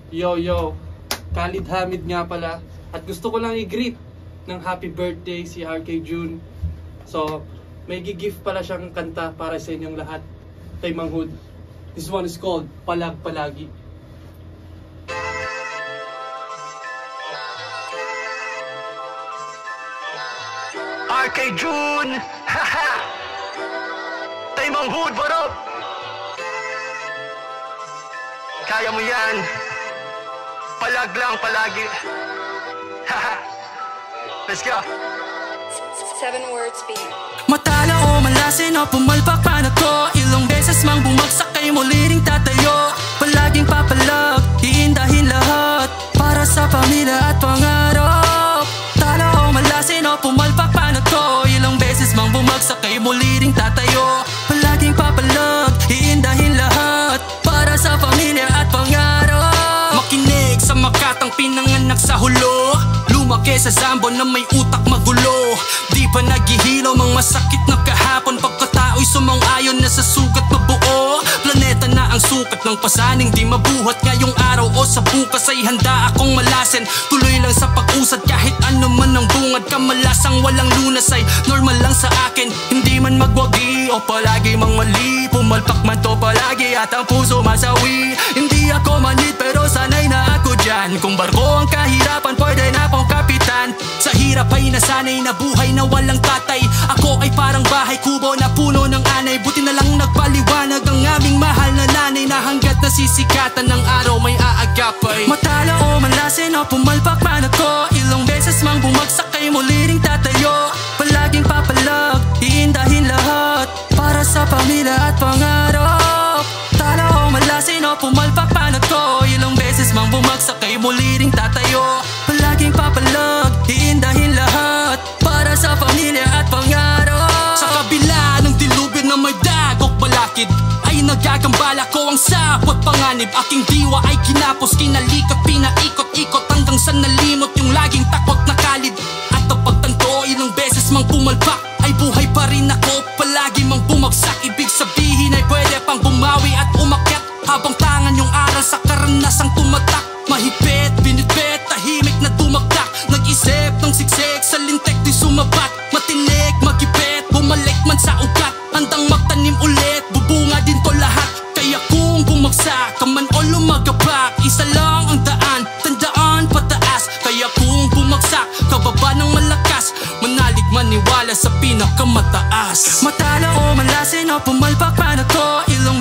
Yo, Khalid Hamid nga pala. At gusto ko lang i-greet ng happy birthday si RK June. So, may gigift pala siyang kanta para sa inyong lahat. Kay Mang Hood. This one is called Palag Palagi. RK June! Haha! Kay Mang Hood, what up? Kaya mo yan. Palag lang palagi. Haha! Let's go! 7 words beat. Matala o malasin o pumalpak pa na ko. Ilang beses mang bumagsak kay muli ring tatayo. Palaging papalag, iindahin lahat para sa pamilya at pangarap. Tala o malasin o pumalpak pa na ko. Ilang beses mang bumagsak kay muli ring tatayo. Palaging papalag, iindahin lahat para sa pamilya at pangarap. Makinig sa makatang pinanganak sa hulo. Lumaki sa Zambo na may utak magulo. Di pa naghihilaw mang masakit na kahapon. Pagkatao'y sumang-ayon na sa sugat mabuo. Planeta na ang sukat ng pasaning di mabuhat ngayong araw o sa bukas ay handa akong malasin. Tuloy lang sa pag-usad kahit ano man ang bungad. Kamalasang walang lunas ay normal lang sa akin. Hindi man magwagi o palagi mang mali. Pumalpak man to palagi at ang puso masawi. Hindi ako manid pero sanay na ako dyan. Kung barko ang kahirapan pwede na pong kapitan. Sa hirap ay nasanay na buhay na walang tatay. Ako ay parang bahay kubo na puno ng anay. Buti na lang nagpaliwanag ang aming mahal na nanay. Na hanggat nasisikatan ng araw may aagapay. Matala o malasin o pumalpak man ako. Ilang beses mang bumagsak kay muli ring tatayo. Palaging papalag, iindahin lahat para sa pamilya at pangarap. Tala o malasin o pumalpak man ako. Ilang beses mang bumagsak kay muli ring tatayo. Palaging papalag, iindahin lahat para sa pamilya at pangarap. Sa kabila ng dilubyo na may dagok balakid ay nagagambala ko ang sapot panganib. Aking diwa ay kinapos, kinalikot, pinaikot-ikot hanggang sa nalimot yung laging takot na kalid. At ang pagtanto ilang beses mang pumalpak ay buhay pa rin ako. Palagi mang bumagsak, ibig sabihin ay pwede pang bumawi at umakyat. Habang tangan yung aral sa karanasang tumatak. Mahigpit, binitbit, tahimik na dumakdak. Nag-isip ng siksik, sa lintek di sumabat. Matinik, magipit, bumalik man sa ugat. Handang magtanim ulit, bubunga din to lahat. Kaya kung bumagsak ka man o lumagapak, isa lang ang daan, tandaan pataas. Kaya kung bumagsak, kababa ng malakas. Manalig maniwala sa pinakamataas. Matala o malasin o pumalpak pa na ko. Ilang